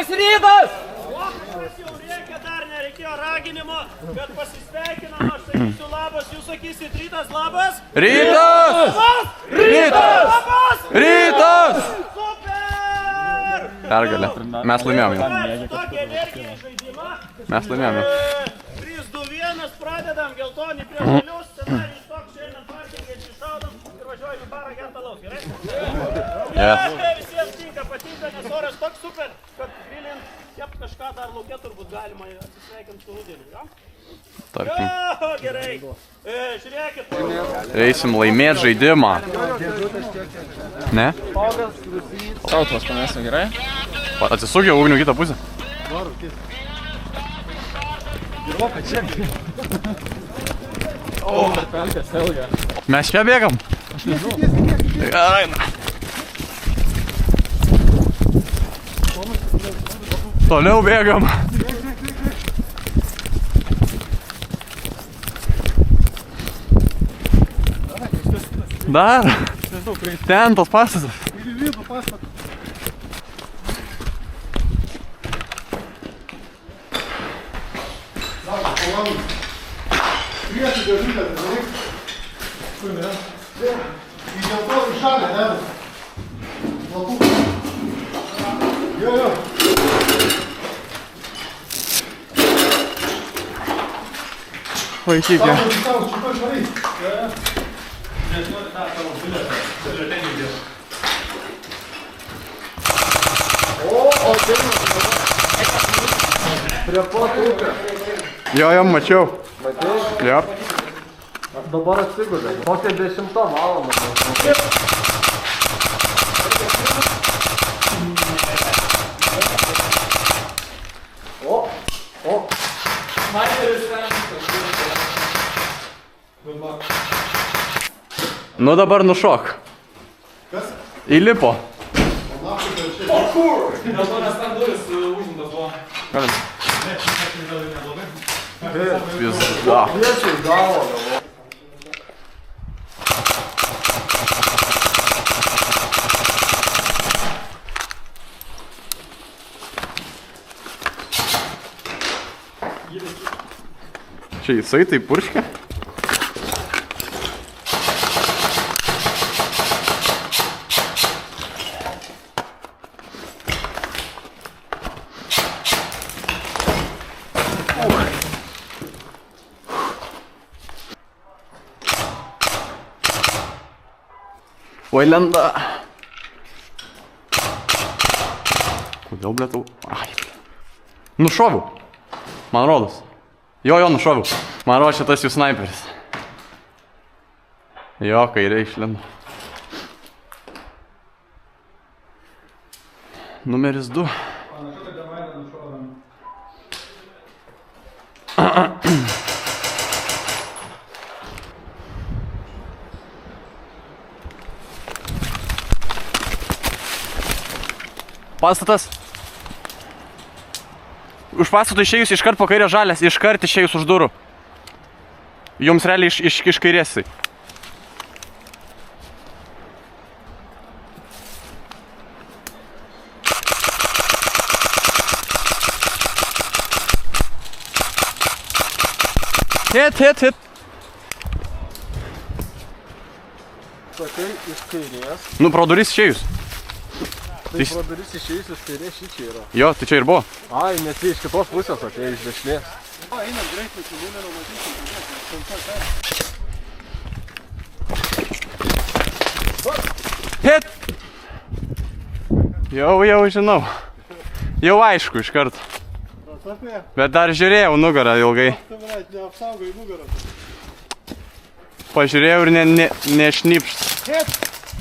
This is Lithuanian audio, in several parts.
Rytas! Rytas! Jau reikia, dar nereikėjo raginimo, kad pasisveikinam, aš sakysiu labas, jūs sakysit Rytas labas. Rytas! Rytas! Labas! Rytas! Super! Pergalė. Mes laimėjom jau. Tokia energija žaidimą. Mes laimėjom jau. 3-2-1, pradedam, geltoni prieš žalius, scenarijus toks, šiandien parkingai atsišaudam ir važiuojam į barą gertą lauk, gerai? Visiems tinka, patinka, nes oras toks super, kad grilint, kept kažką dar laukia turbūt galima atsisveikinti su rudeniu, jo? Tarkim. Jo, gerai. Žiūrėkit. Eisim laimėt žaidimą. Ne? Tautos pamėsim gerai? Atsisuk jau ugnių kitą pusę. Mes čia bėgam. Gerai. Toliau bėgam. Dar. Ten tos pastatas. Priešų dėžutę, daryk. Kur ne? Į dėl to į šalį, ne? Lapų. Jo. Vaikykė. Tavo, šitoj šaliai. Prie pat upė. Jo, mačiau. Matei? Jop. Dabar atsigulė. Kokia 10 valandą. O. Nu dabar nušok. Kas? Įlipo. O kur? Dėl to nes ten duris užimtas buvo. Galim. Pizda. Kviečiai gavo. Čia jisai tai purškia? Oi, lenda. Kodėl, blėtau? Ai. Nušoviau. Man rodos. Jo, nušoviau. Man rodos, šitas jų snaiperis. Jo, kairė išlindo. Numeris 2. Pastatas. Už pastatų išėjus iškart po kairė žalias, iškart išėjus už durų. Jums realiai iš kairėsai. Hit. Sakai iš kairės. Nu, pro duris išėjus. Tai pro duris išėjus iš kairės šičia yra. Jo, tai čia ir buvo. Ai, nes jie iš kitos pusės atėjo iš dešinės. Einam greitai, su numeriu matysim. Hit! Jau žinau. Jau aišku iš karto. Bet dar žiūrėjau nugarą ilgai. Neapsaugai nugarą. Pažiūrėjau ir nešnypšt.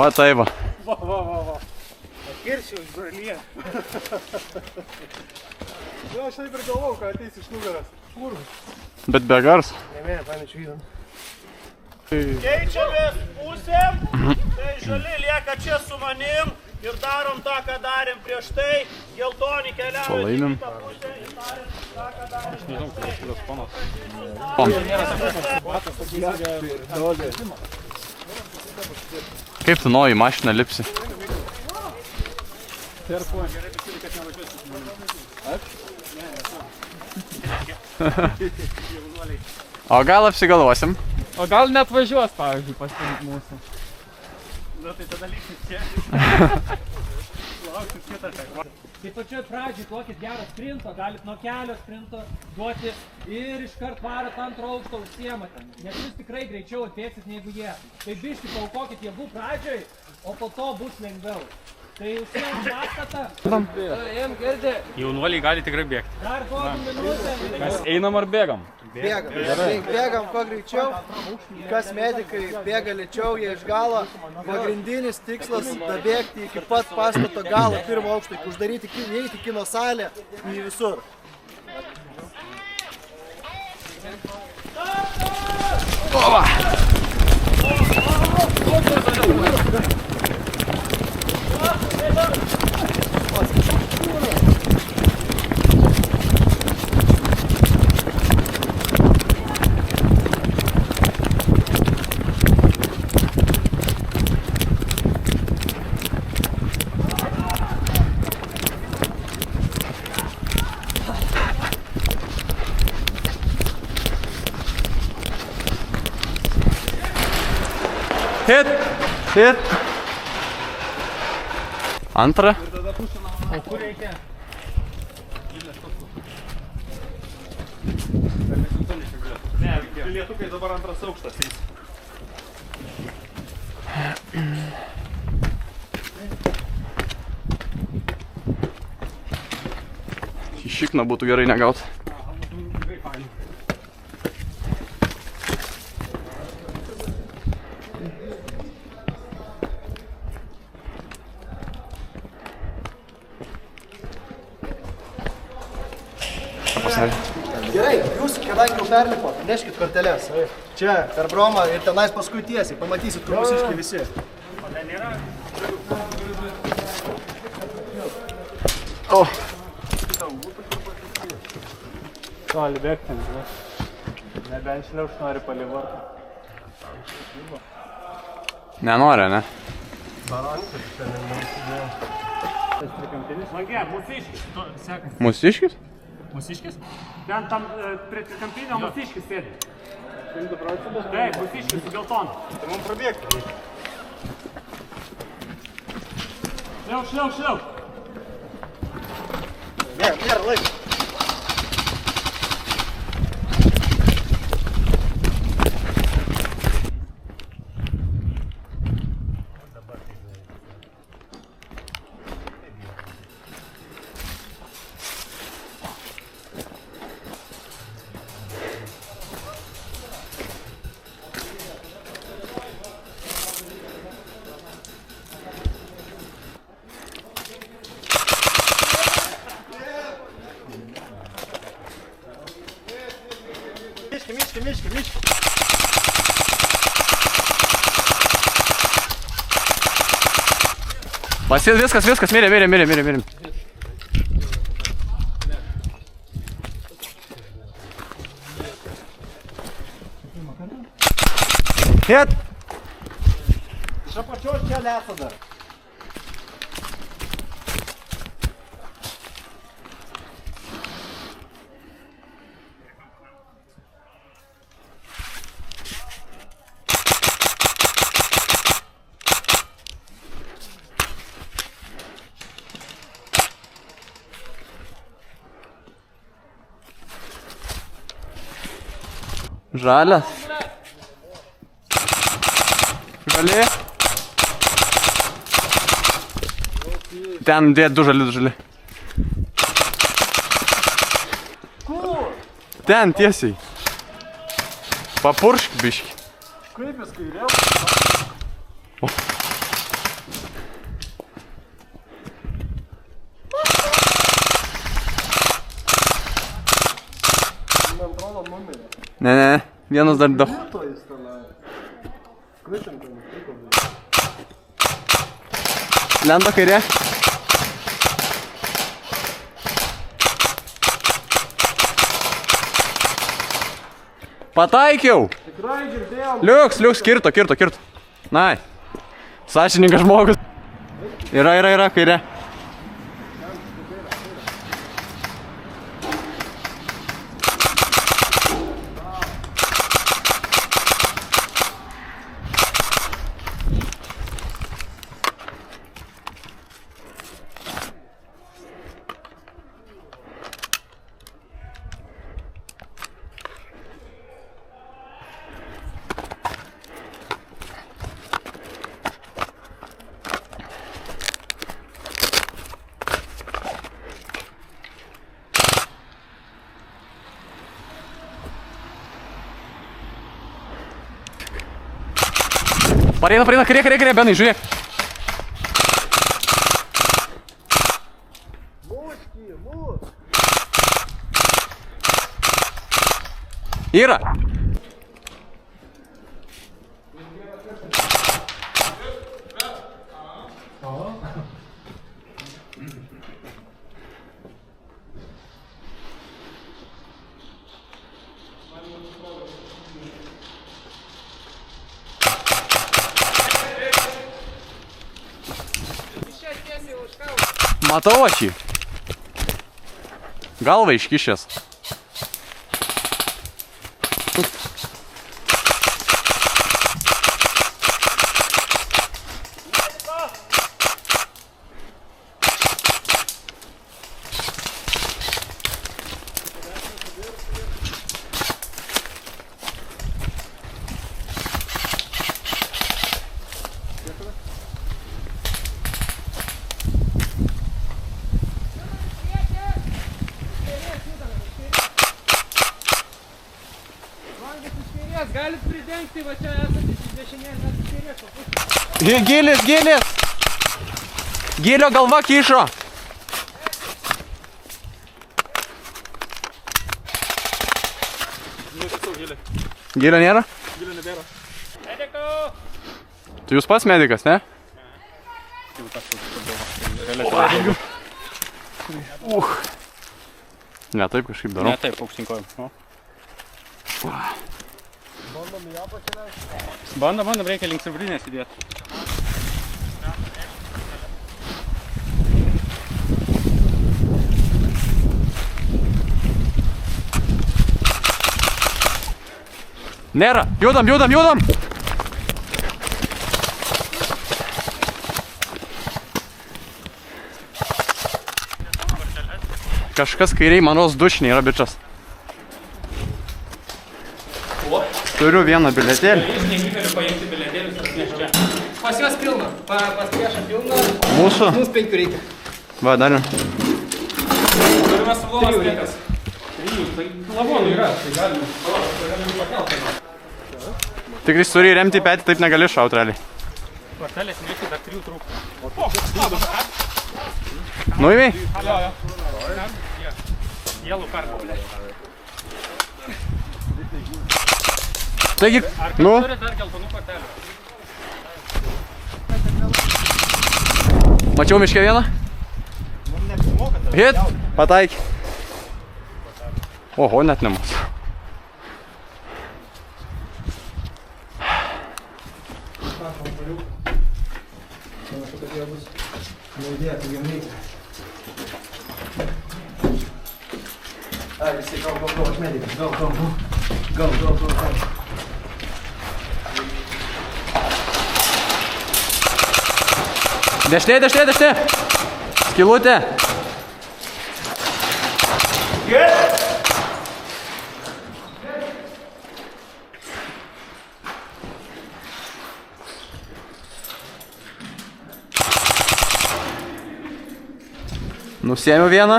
Va taip va. Va. Kiršiau iš bralyje. Jo, aš taip ir galvau, ką ateis iš nugaras. Kur? Bet be garso. Ne, pamečiu įdant. Keičiamės pusėm, tai žali lieka čia su manim ir darom tą, ką darėm prieš tai. Geltoni keliauja į kitą pusę ir darėm tą, ką darėm prieš tai. Kaip tu nauji mašiną lipsi? O gal apsigalvosim? O gal net važiuos, pavyzdžiui, pasirinkt mūsų. Nu, tai tada liksit čia. Lauksit kitą sekvaką. Tai pačioj pradžioj duokit gerą sprintą, galit nuo kelio sprinto duoti ir iškart varot antro aukšto užsiemate. Nes jūs tikrai greičiau atbėgsit negu jie. Tai biškį paukokit jėgų pradžioj, o po to bus lengviau. Tai užsiemam pastatą. Jaunuoliai gali tikrai bėgti. Dar duodam minutę. Mes einam ar bėgam? Bėgam kuo greičiau, kas medikai bėga lėčiau, jie iš galo. Pagrindinis tikslas dabėgti iki pat pastato galo, pirmo aukšto, uždaryti, neįti kino salę, į visur. Hit! Hit! Antrą. O kur reikia? Ne, lietukai dabar antras aukštas. Į šikną būtų gerai negaut. Gerai, jūs, kadangi jau perlipot, neškit korteles. Čia, per bromą ir tenais paskui tiesiai, pamatysit, kur mūsiški visi. O. Gali bėgti, ne? Nebent šliauš nori palivarti. Nenori, ne? Langė, mūsiškis. Mūsiškis? Mūsiškis? Ten tam prie trikampinio mūsiškis sėdi. 100%? Taip, mūsiškis su geltonu. Tai mums prabėgti. Šliau. Nėra laiko. Miški. Pasil viskas, mirė. Hit! Iš apačios čia lesa dar. Žalias. Žali. Ten dėt du žali. Kur? Ten tiesiai. Papuršk biškį. Kaip jis kairiau? Man atrodo numirė. Ne, vienas dar daug. Krito jis tenai. Kritim ten krito. Lenda kairė. Pataikiau! Tikrai girdėjom. Liuks, kirto. Nai. Sąžiningas žmogus. Yra, kairė. Pareina, kairė, Benai, žiūrėk. Yra. Matau aš jį. Galva iškišęs. Galit pridengti, va čia esate iš dešinės, mes iš kairės. Gilis. Gilio galva kyšo. Gilio nėra? Gilio nebėra. Mediku! Tu jūs pats medikas, ne? Ne, taip kažkaip darau. Ne, taip, aukštinkojom. Bandom, reikia link sirbrinės įdėti. Nėra, judam. Kažkas kairiai manos dušinė yra bičias. Turiu vieną biletėlį. Jūs negaliu paimti biletėlius, atnešti čia. Pas juos pilna, pas priešą pilna. Mūsų? Mums 5 reikia. Va, dar. Turime suvlomas vietas. Tai lavonų yra, tai galime pakelti. Tikrai turi remti į petį, taip negali šaut realiai. Kortelės nereikia, dar 3 trūkų. Nuėmei? Jo. Jėlų kartą, blė. Taigi, nu. Turi dar geltonų kortelių. Mačiau miške vieną? Hit, pataikė. Oho, net nemas. Ai, visi, go, aš medikas, go. Dešinė. Skylutė. Nusiėmiau vieną.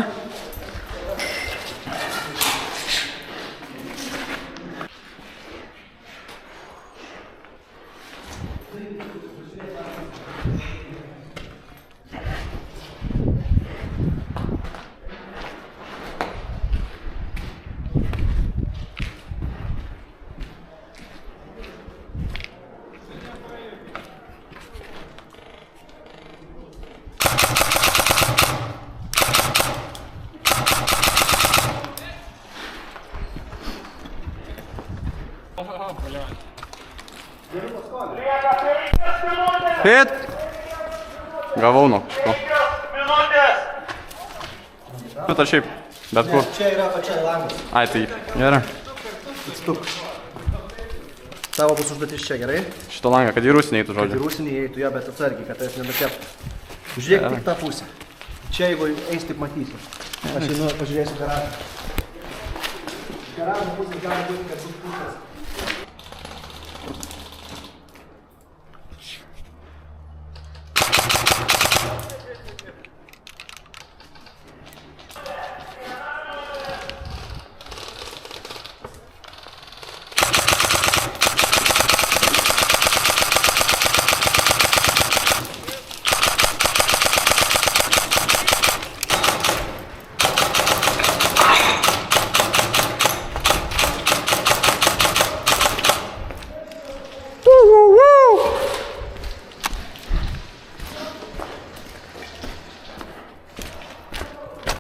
Hit. Gavau nuo kažko. 5 minutės! Bet ar šiaip, bet kur. Čia yra pačiai langas. Ai, tai gerai. Atstuk. Tavo bus užduotis čia, gerai? Šitą langą, kad į rūsinį eitų Kad į žodžiu. rūsinį įeitų, jo, bet atsargiai, kad tas nenukeptų. Žiūrėk tik tą pusę. Čia, jeigu eis, taip matysi. Aš einu, pažiūrėsiu garažą. Garažo pusės gali būti, kad bus pusės.